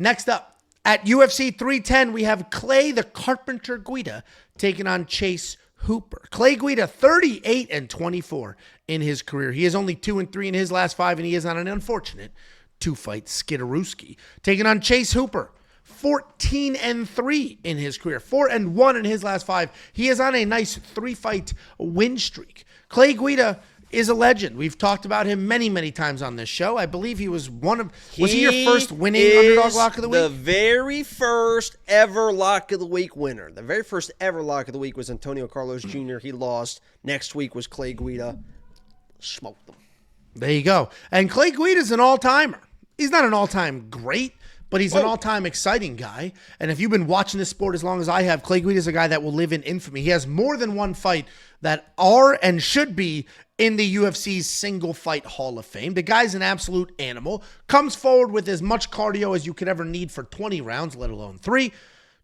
Next up, at UFC 310, we have Clay the Carpenter Guida taking on Chase Hooper. Clay Guida, 38-24 in his career. He is only 2-3 in his last 5, and he is on an unfortunate 2-fight skidorooski. Taking on Chase Hooper, 14-3 in his career, 4-1 in his last 5. He is on a nice 3-fight win streak. Clay Guida is a legend. We've talked about him many, many times on this show. I believe he was was he your first winning underdog lock of the week? The very first ever lock of the week winner. The very first ever lock of the week was Antonio Carlos Jr. He lost. Next week was Clay Guida. Smoked them. There you go. And Clay Guida's an all-timer. He's not an all-time great, but he's an all-time exciting guy. And if you've been watching this sport as long as I have, Clay Guida is a guy that will live in infamy. He has more than one fight that are and should be in the UFC's single fight Hall of Fame. The guy's an absolute animal. Comes forward with as much cardio as you could ever need for 20 rounds, let alone 3.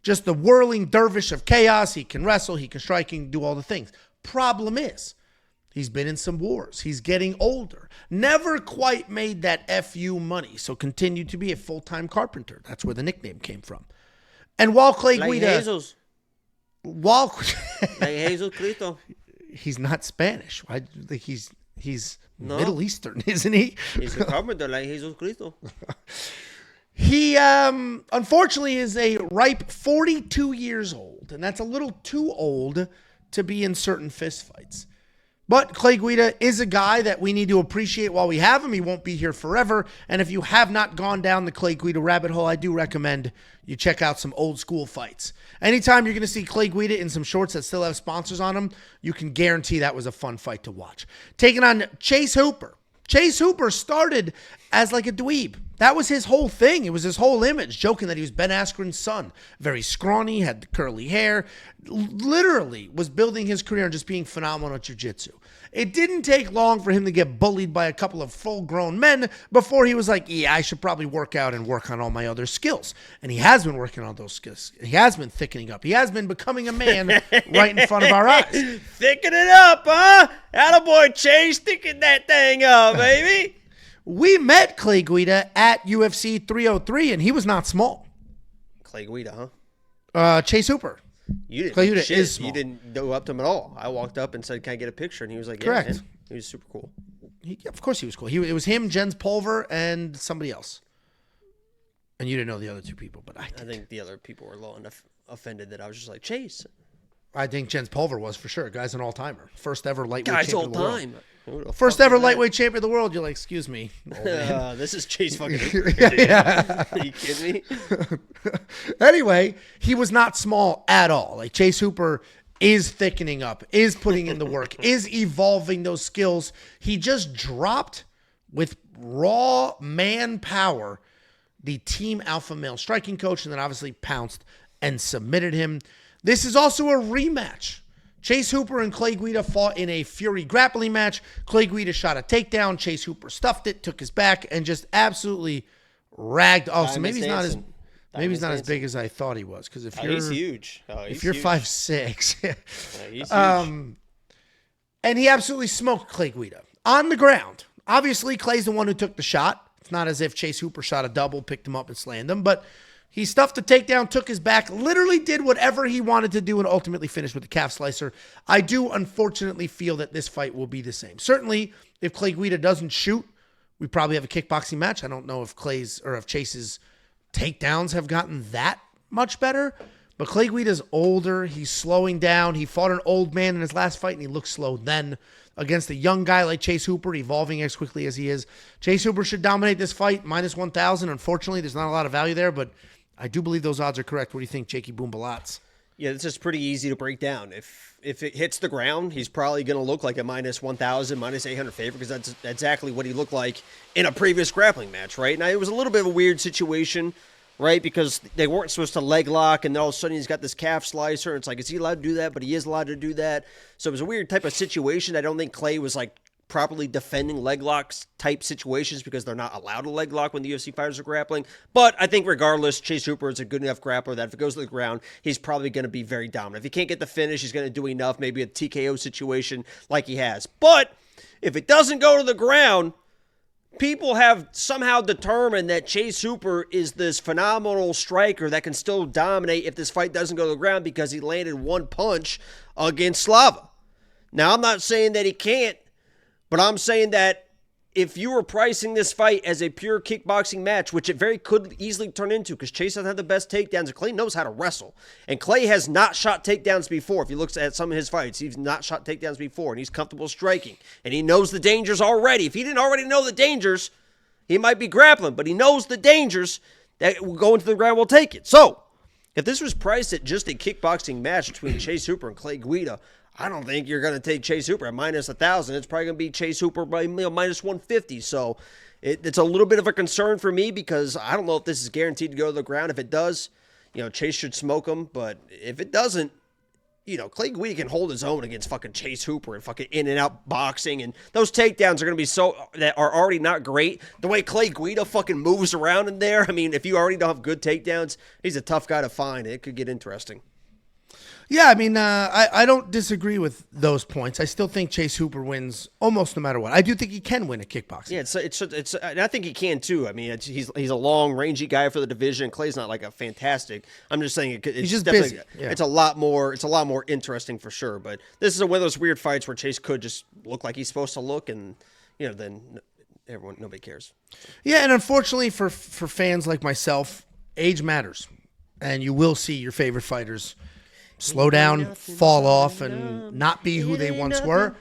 Just the whirling dervish of chaos. He can wrestle, he can strike, he can do all the things. Problem is, he's been in some wars. He's getting older. Never quite made that FU money, so continued to be a full-time carpenter. That's where the nickname came from. And while Clay Guida... Jesus. While... Like Jesus Cristo. He's not Spanish. He's Middle Eastern, isn't he? He's a carpenter like Jesus Cristo. He, unfortunately, is a ripe 42 years old, and that's a little too old to be in certain fistfights. But Clay Guida is a guy that we need to appreciate while we have him. He won't be here forever. And if you have not gone down the Clay Guida rabbit hole, I do recommend you check out some old school fights. Anytime you're going to see Clay Guida in some shorts that still have sponsors on them, you can guarantee that was a fun fight to watch. Taking on Chase Hooper. Chase Hooper started as like a dweeb. That was his whole thing. It was his whole image, joking that he was Ben Askren's son. Very scrawny, had curly hair. Literally was building his career on just being phenomenal at jiu-jitsu. It didn't take long for him to get bullied by a couple of full-grown men before he was like, yeah, I should probably work out and work on all my other skills. And he has been working on those skills. He has been thickening up. He has been becoming a man right in front of our eyes. Thicken it up, huh? Attaboy, Chase, thicken that thing up, baby. We met Clay Guida at UFC 303, and he was not small. Clay Guida, huh? Chase Hooper. You didn't. Clay Guida is small. You didn't go up to him at all. I walked up and said, "Can I get a picture?" And he was like, "Correct." Yeah, man. He was super cool. Of course, he was cool. It was him, Jens Pulver, and somebody else. And you didn't know the other two people, but I did. I think the other people were a little offended that I was just like Chase. I think Jens Pulver was for sure. Guy's an all-timer. First ever lightweight champion of the world. First ever lightweight champion of the world. You're like, excuse me, old man. This is Chase fucking. Yeah. Are you kidding me? Anyway, he was not small at all. Like Chase Hooper is thickening up, is putting in the work, is evolving those skills. He just dropped with raw manpower the team alpha male striking coach, and then obviously pounced and submitted him. This is also a rematch. Chase Hooper and Clay Guida fought in a Fury grappling match. Clay Guida shot a takedown. Chase Hooper stuffed it, took his back, and just absolutely ragged. Oh, so maybe he's not as big as I thought he was. Because if you're he's huge. If you're 5'6", he's huge. And he absolutely smoked Clay Guida on the ground. Obviously, Clay's the one who took the shot. It's not as if Chase Hooper shot a double, picked him up, and slammed him, but he stuffed the takedown, took his back, literally did whatever he wanted to do, and ultimately finished with the calf slicer. I do unfortunately feel that this fight will be the same. Certainly, if Clay Guida doesn't shoot, we probably have a kickboxing match. I don't know if Chase's takedowns have gotten that much better, but Clay Guida's older. He's slowing down. He fought an old man in his last fight, and he looked slow then. Against a young guy like Chase Hooper, evolving as quickly as he is. Chase Hooper should dominate this fight, minus 1,000. Unfortunately, there's not a lot of value there, but I do believe those odds are correct. What do you think, Jakey Boom Balats? Yeah, this is pretty easy to break down. If it hits the ground, he's probably going to look like a minus 1,000, minus 800 favorite, because that's exactly what he looked like in a previous grappling match, right? Now, it was a little bit of a weird situation, right? Because they weren't supposed to leg lock, and then all of a sudden he's got this calf slicer, and it's like, is he allowed to do that? But he is allowed to do that. So it was a weird type of situation. I don't think Clay was like properly defending leg locks type situations because they're not allowed to leg lock when the UFC fighters are grappling. But I think regardless, Chase Hooper is a good enough grappler that if it goes to the ground, he's probably going to be very dominant. If he can't get the finish, he's going to do enough, maybe a TKO situation like he has. But if it doesn't go to the ground, people have somehow determined that Chase Hooper is this phenomenal striker that can still dominate if this fight doesn't go to the ground because he landed one punch against Slava. Now, I'm not saying that he can't, but I'm saying that if you were pricing this fight as a pure kickboxing match, which it very could easily turn into because Chase doesn't have the best takedowns and Clay knows how to wrestle. And Clay has not shot takedowns before. If you look at some of his fights, he's not shot takedowns before and he's comfortable striking. And he knows the dangers already. If he didn't already know the dangers, he might be grappling, but he knows the dangers that will go into the ground will take it. So, if this was priced at just a kickboxing match between Chase Hooper and Clay Guida, I don't think you're going to take Chase Hooper at minus 1,000. It's probably going to be Chase Hooper by minus 150. So it's a little bit of a concern for me because I don't know if this is guaranteed to go to the ground. If it does, Chase should smoke him. But if it doesn't, Clay Guida can hold his own against fucking Chase Hooper and fucking in and out boxing. And those takedowns are going to be that are already not great. The way Clay Guida fucking moves around in there. I mean, if you already don't have good takedowns, he's a tough guy to find. It could get interesting. Yeah, I mean, I don't disagree with those points. I still think Chase Hooper wins almost no matter what. I do think he can win a kickboxing. Yeah, it's and I think he can too. I mean, he's a long, rangy guy for the division. Clay's not like a fantastic. I'm just saying he's just busy. Yeah. It's a lot more interesting for sure. But this is one of those weird fights where Chase could just look like he's supposed to look, and then nobody cares. Yeah, and unfortunately for fans like myself, age matters, and you will see your favorite fighters slow down, fall off, and not be who they once were.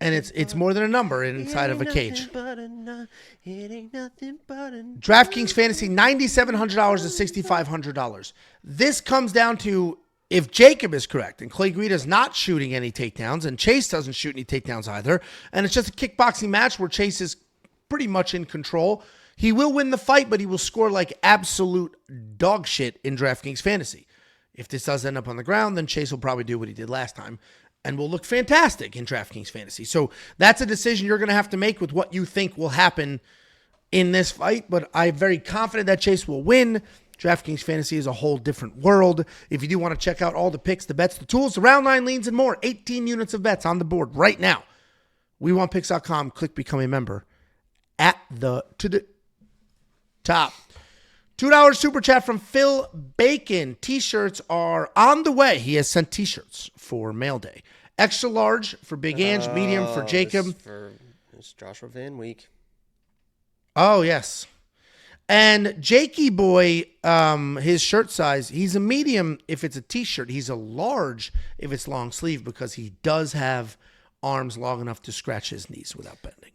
And it's more than a number inside of a cage. DraftKings Fantasy, $9,700 to $6,500. This comes down to if Jacob is correct and Clay Guida is not shooting any takedowns and Chase doesn't shoot any takedowns either, and it's just a kickboxing match where Chase is pretty much in control, he will win the fight, but he will score like absolute dog shit in DraftKings Fantasy. If this does end up on the ground, then Chase will probably do what he did last time and will look fantastic in DraftKings Fantasy. So that's a decision you're going to have to make with what you think will happen in this fight. But I'm very confident that Chase will win. DraftKings Fantasy is a whole different world. If you do want to check out all the picks, the bets, the tools, the round line leans, and more, 18 units of bets on the board right now. WeWantPicks.com. Click Become a Member to the top. $2 super chat from Phil Bacon. T-shirts are on the way. He has sent T-shirts for mail day. Extra large for Big Ange, medium for Jacob. It's Joshua Van Week. Oh, yes. And Jakey Boy, his shirt size, he's a medium if it's a T-shirt. He's a large if it's long sleeve because he does have arms long enough to scratch his knees without bending.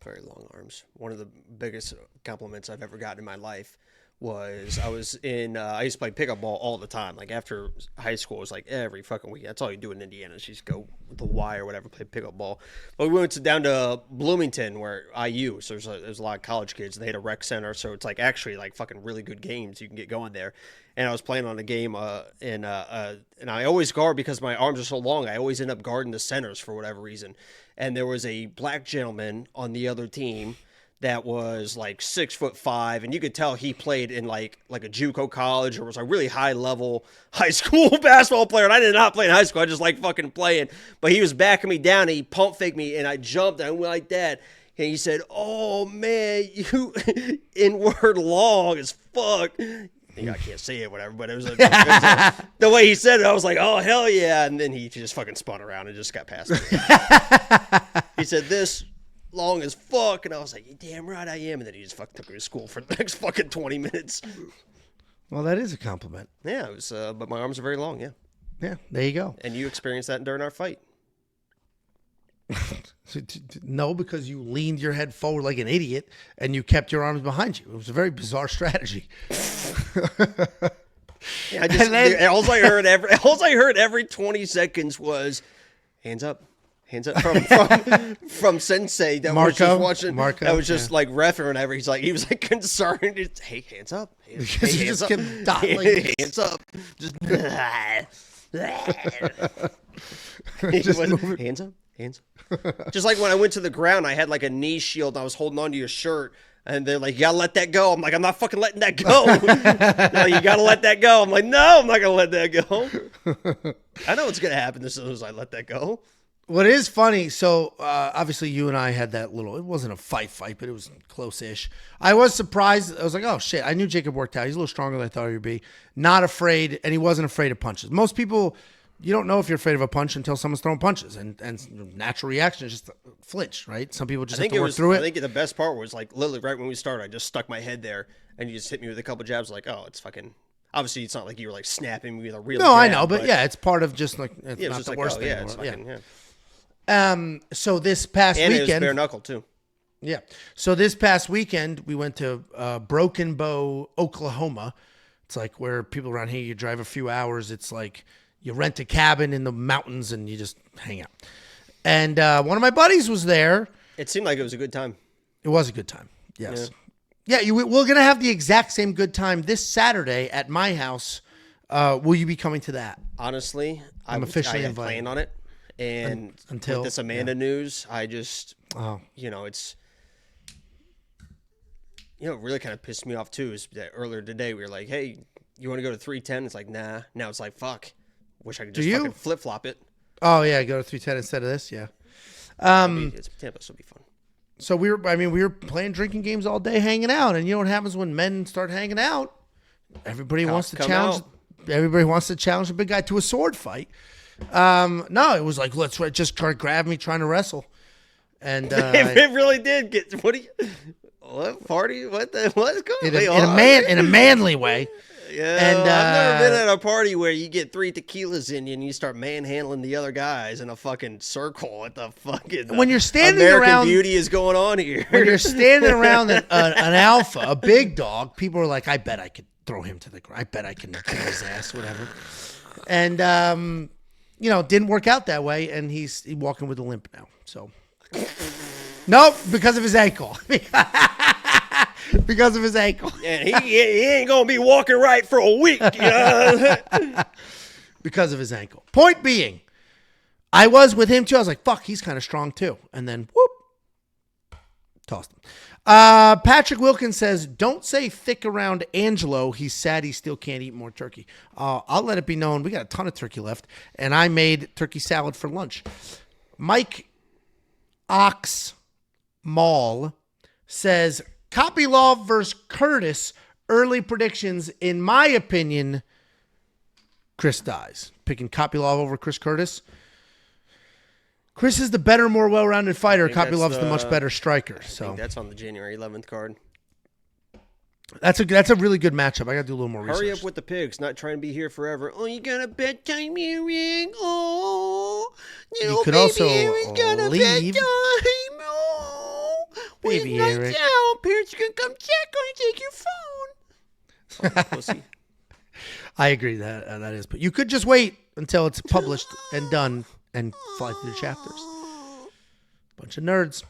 Very long arms. One of the biggest compliments I've ever gotten in my life was I used to play pickup ball all the time. Like after high school, it was like every fucking week. That's all you do in Indiana. You just go with the Y or whatever, play pickup ball. But we went down to Bloomington where IU, so there's a lot of college kids and they had a rec center. So it's like actually like fucking really good games. You can get going there. And I was playing on a game and I always guard because my arms are so long. I always end up guarding the centers for whatever reason. And there was a black gentleman on the other team that was like 6'5", and you could tell he played in like a JUCO college or was a really high level high school basketball player. And I did not play in high school. I just like fucking playing. But he was backing me down and he pump faked me and I jumped and I went like that. And he said, "Oh man, you N-word long as fuck." I can't say it, whatever, but it was the way he said it, I was like, "Oh, hell yeah." And then he just fucking spun around and just got past me. He said, "This long as fuck." And I was like, "You damn right I am." And then he just fucking took me to school for the next fucking 20 minutes. Well, that is a compliment. Yeah, it was, but my arms are very long, yeah. Yeah, there you go. And you experienced that during our fight. No, because you leaned your head forward like an idiot and you kept your arms behind you. It was a very bizarre strategy. Yeah, all I heard every 20 seconds was hands up from Sensei that was just watching. That was just like ref or whatever. He was like concerned. Just, hey, hands up. Hands up. Hands up. Hands up. Hands. Just like when I went to the ground, I had like a knee shield and I was holding on to your shirt and they're like, "You gotta let that go." I'm like, "I'm not fucking letting that go." "No, you gotta let that go." I'm like, "No, I'm not gonna let that go." I know what's gonna happen as soon as I let that go. What is funny, so obviously you and I had that it wasn't a fight, but it was close-ish. I was surprised. I was like, oh, shit. I knew Jacob worked out. He's a little stronger than I thought he would be. Not afraid, and he wasn't afraid of punches. Most people, you don't know if you're afraid of a punch until someone's throwing punches, and natural reaction is just flinch, right? Some people just have to work through it. I think the best part was, like, literally right when we started, I just stuck my head there, and you just hit me with a couple jabs, like, oh, it's fucking... Obviously, it's not like you were, like, snapping me with a real jab. I know, but yeah, it's part of just, like, it's not the worst thing. Yeah, it's fucking, yeah. So this past weekend, it was bare knuckle too. Yeah. So this past weekend we went to Broken Bow, Oklahoma. It's like where people around here, you drive a few hours. It's like you rent a cabin in the mountains and you just hang out. And one of my buddies was there. It seemed like it was a good time. It was a good time. Yes. Yeah. We're gonna have the exact same good time this Saturday at my house. Will you be coming to that? Honestly, I'm officially invited. Planned on it. And until with this Amanda news, I just, it's, it really kind of pissed me off too. Is that earlier today we were like, hey, you want to go to 310? It's like, nah. Now it's like, fuck. Wish I could just fucking flip flop it. Oh yeah, go to 310 instead of this. Yeah. It's Tampa, so it'll be fun. So we were playing drinking games all day, hanging out, and you know what happens when men start hanging out? Everybody wants to challenge. Everybody wants to challenge the big guy to a sword fight. No, it was like, let's just grab me trying to wrestle. And it really did get, what party? What's going on? In a manly way. Yeah. And I've never been at a party where you get 3 tequilas in you and you start manhandling the other guys in a fucking circle. What the fucking when you're standing American around, Beauty is going on here. When you're standing around an alpha, a big dog, people are like, I bet I could throw him to the ground. I bet I can kick his ass, whatever. And didn't work out that way, and he's walking with a limp now. So, nope, because of his ankle. Because of his ankle. And he ain't gonna be walking right for a week. Because of his ankle. Point being, I was with him too. I was like, fuck, he's kind of strong too. And then, whoop, tossed him. Patrick Wilkins says, don't say thick around Angelo. He's sad he still can't eat more turkey. I'll let it be known. We got a ton of turkey left, and I made turkey salad for lunch. Mike Ox Mall says, Kopylov versus Curtis, early predictions. In my opinion, Chris dies. Picking Kopylov over Chris Curtis. Chris is the better, more well-rounded fighter. Kopylov's the much better striker. I think that's on the January 11th card. That's a really good matchup. I got to do a little more research. Hurry up with the picks. Not trying to be here forever. Oh, you got a bedtime earring. Oh, you could also leave. Bedtime. Oh, baby Eric. Out. Parents are going to come check on you. Take your phone. Pussy. I agree that is. But you could just wait until it's published and done and fly through the chapters. Bunch of nerds.